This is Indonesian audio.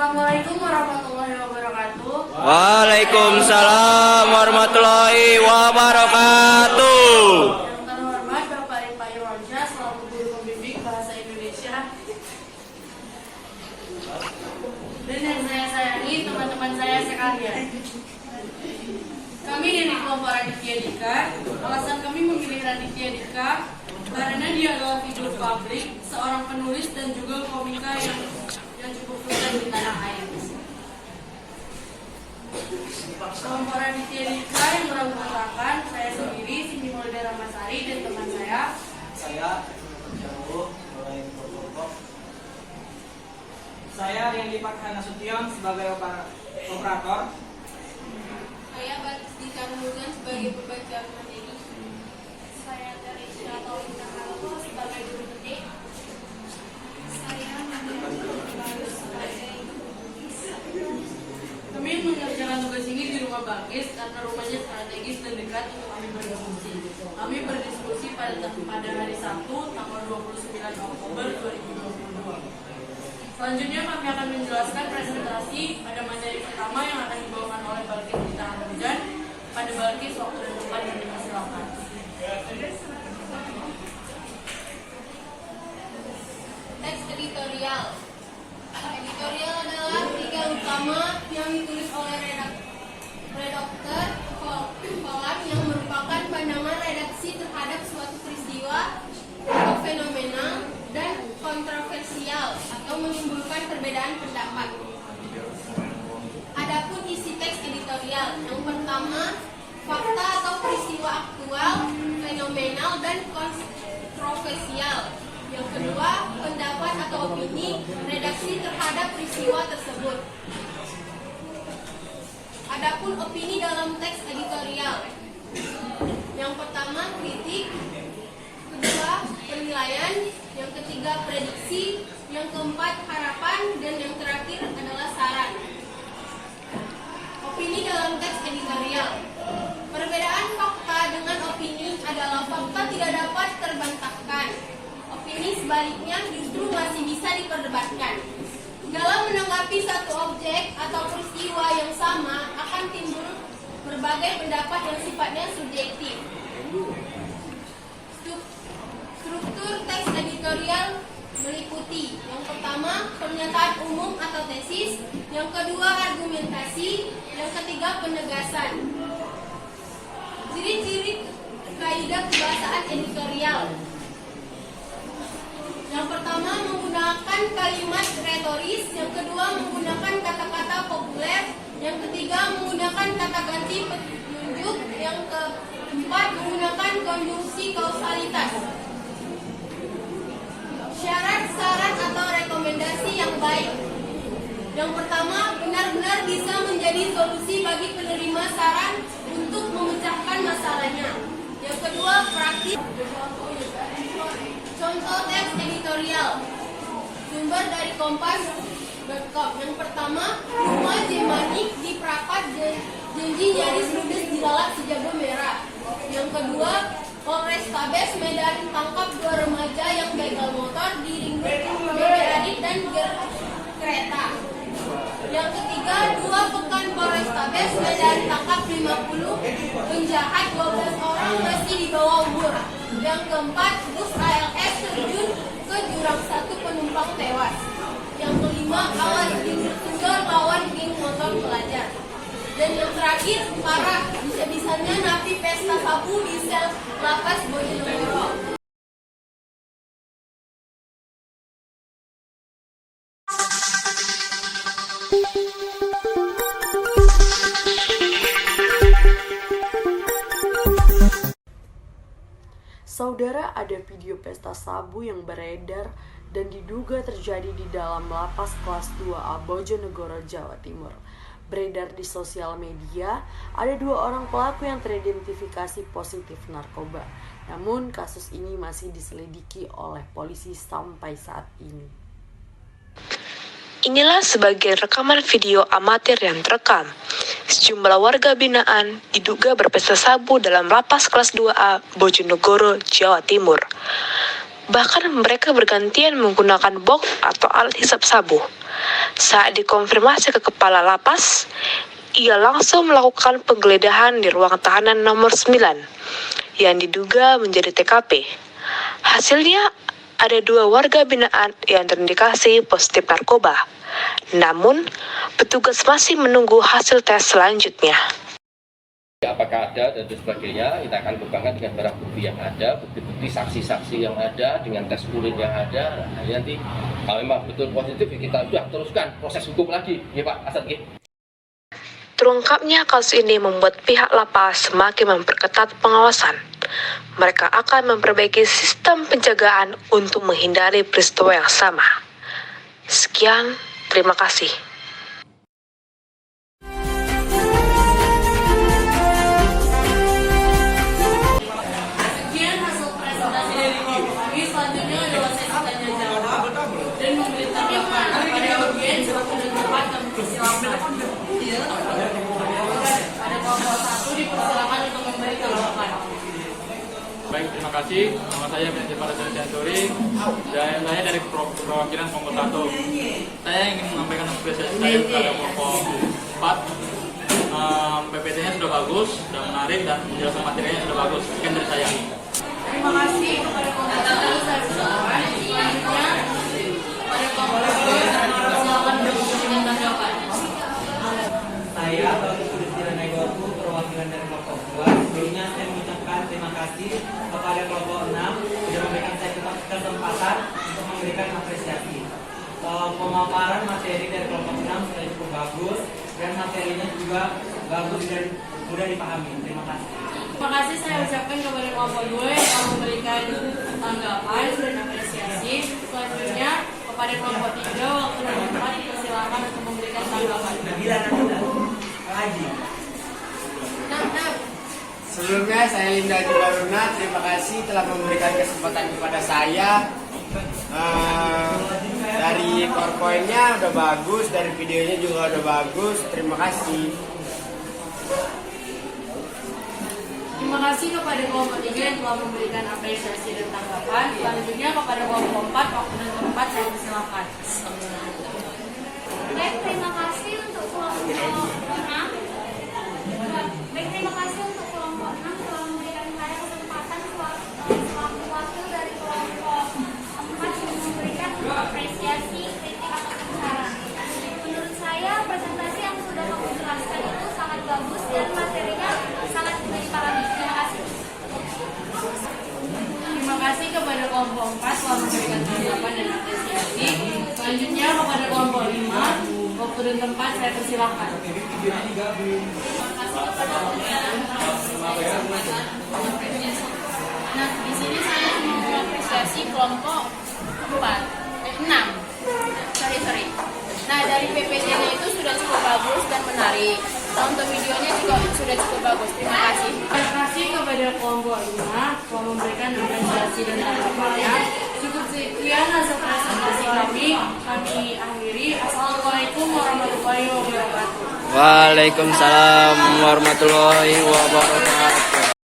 Assalamualaikum warahmatullahi wabarakatuh. Waalaikumsalam warahmatullahi wabarakatuh. Yang terhormat Bapak Rifa Irwansyah selaku guru pembimbing bahasa Indonesia dan yang saya sayangi teman-teman saya sekalian. Kami dari kelompok Raditya Dika. Alasan kami memilih Raditya Dika karena dia adalah figur publik, seorang penulis dan juga komika yang cukup sukses di tanah air. Kelompok Raditya Dika yang beranggotakan saya sendiri, Cindy Maulida Ramasari, dan teman saya Jauh mulai kelompok. Saya Rian Dipak Nasution sebagai operator. Saya Batisdika Nurgan sebagai pembaca materi. saya Teresia Taulina Halo sebagai guru pendidik. Saya Maria sebagai Kami mengerjakan tugas ini di rumah Bangkis karena rumahnya strategis dan dekat untuk kami berdiskusi. Kami berdiskusi pada hari Sabtu tanggal 29 Oktober 2022. Selanjutnya kami akan menjelaskan presentasi pada materi pertama yang akan dibawakan oleh Balkis di Tanah Hujan. Pada Balkis waktu dan tempat yang dipersilakan. teks editorial. Editorial adalah artikel utama yang ditulis oleh redaktor kolam yang merupakan pandangan redaksi terhadap suatu peristiwa atau fenomena dan kontroversial atau menimbulkan perbedaan pendapat. Adapun isi teks editorial, yang pertama fakta atau peristiwa aktual, fenomenal dan kontroversial. Yang kedua, pendapat atau opini redaksi terhadap peristiwa tersebut. Adapun opini dalam teks editorial, yang pertama kritik, kedua penilaian, yang ketiga prediksi, yang keempat harapan, dan yang terakhir adalah saran. Opini dalam teks editorial. Perbedaan fakta dengan opini adalah fakta tidak dapat terbantahkan. Opini sebaliknya justru masih bisa diperdebatkan. Dalam menanggapi satu objek atau peristiwa yang sama akan timbul berbagai pendapat yang sifatnya subjektif. Struktur teks editorial meliputi yang pertama pernyataan umum atau tesis, yang kedua argumentasi, yang ketiga penegasan. Ciri-ciri kaidah kebahasaan editorial. Yang pertama menggunakan kalimat retoris, yang kedua menggunakan kata-kata populer, yang ketiga menggunakan kata ganti penunjuk, yang keempat menggunakan konjungsi kausalitas. Syarat, saran atau rekomendasi yang baik. Yang pertama, benar-benar bisa menjadi solusi bagi penerima saran untuk memecahkan masalahnya. Yang kedua, praktis. Contoh teks editorial. Sumber dari kompas.com. Yang pertama, rumah Jemanik di Prapat janji nyaris ludes dilalap si jago merah. Yang kedua, Polrestabes Medan tangkap 2 remaja yang begal motor di ring road Medan dan kereta. Yang ketiga, 2 pekan Polrestabes Medan tangkap 50 penjahat, 12 orang masih di bawah umur. Yang keempat, bus ALS terjun ke jurang, 1 penumpang tewas. Yang kelima, awas tunggal lawan geng motor pelajar. Dan yang terakhir, parah, bisa-bisanya napi pesta sabu di sel lapas Bojonegoro. Saudara, ada video pesta sabu yang beredar dan diduga terjadi di dalam lapas kelas 2A Bojonegoro, Jawa Timur. Beredar di sosial media, ada 2 orang pelaku yang teridentifikasi positif narkoba. Namun kasus ini masih diselidiki oleh polisi sampai saat ini. Inilah sebagian rekaman video amatir yang terekam. Sejumlah warga binaan diduga berpesta sabu dalam lapas kelas 2A Bojonegoro, Jawa Timur. Bahkan mereka bergantian menggunakan box atau alat hisap sabu. Saat dikonfirmasi ke kepala lapas, ia langsung melakukan penggeledahan di ruang tahanan nomor 9 yang diduga menjadi TKP. Hasilnya ada 2 warga binaan yang terindikasi positif narkoba. Namun, petugas masih menunggu hasil tes selanjutnya. Apakah ada dan sebagainya, kita akan kembangkan dengan barang bukti yang ada, bukti-bukti saksi-saksi yang ada, dengan tes urin yang ada. Nah, nanti kalau memang betul positif, kita sudah teruskan proses hukum lagi, ya Pak Asad. Terungkapnya kasus ini membuat pihak lapas semakin memperketat pengawasan. Mereka akan memperbaiki sistem penjagaan untuk menghindari peristiwa yang sama. Sekian, terima kasih. Sekian hasil presentasi dari kelompok kami. Selanjutnya adalah sesi tanya jawab dan memberi tanggapan kepada audiens waktu dan tempat kami persilakan. Pada kelompok 1 dipersilakan untuk memberi tanggapan. Baik, terima kasih. Nama saya Benjamin Paradisanturi dan saya dari perwakilan kelompok 1. Saya ingin menyampaikan apresiasi saya terhadap kelompok 4. PPT-nya sudah bagus, sudah menarik, dan penjelasan materinya sudah bagus. Sekian dari saya. Terima kasih kepada kelompok 1. Saya persilakan. Selanjutnya pada kelompok 2 dipersilakan untuk memberikan tanggapan. Saya Bagus Sudistira Negorku, perwakilan dari kelompok 2. Sebelumnya saya mengucapkan terima kasih kepada kelompok 6 sudah memberikan saya kesempatan untuk memberikan apresiasi. Pemaparan materi dari kelompok 6 sudah cukup bagus dan materinya juga bagus dan mudah dipahami. Terima kasih. Terima kasih saya ucapkan kepada kelompok 2 yang telah memberikan tanggapan dan apresiasi. Selanjutnya kepada kelompok 3 waktu dan tempat dipersilakan untuk memberikan tanggapan. Sebelumnya saya Linda Jubaruna, terima kasih telah memberikan kesempatan kepada saya. Dari PowerPoint-nya udah bagus, dari videonya juga udah bagus. Terima kasih. Terima kasih kepada kelompok 3 yang telah memberikan apresiasi dan tanggapan. Selanjutnya kepada kelompok 4 waktu dan tempat saya persilakan. Baik, terima kasih untuk kelompok 6. Baik, terima kasih untuk kelompok 6 telah memberikan saya kesempatan selaku wakil dari kelompok 4 untuk memberikan apresiasi, kritik atau saran. Menurut saya, presentasi yang sudah kamu jelaskan itu sangat bagus dan materinya sangat mudah dipahami. Terima kasih. Terima kasih kepada kelompok 4 telah memberikan tanggapan dan apresiasi. Selanjutnya kepada kelompok 5 waktu dan tempat saya persilakan. Nah, di sini saya mau mengapresiasi kelompok 6. Sorry. Nah, dari PPT-nya itu sudah cukup bagus dan menarik. Nah, untuk videonya juga sudah cukup bagus. Terima kasih. Terima kasih kepada kelompok 5 telah memberikan apresiasi dan tanggapannya. Cukup sekian hasil presentasi kami akhiri. Assalamualaikum warahmatullahi wabarakatuh. Waalaikumsalam warahmatullahi wabarakatuh.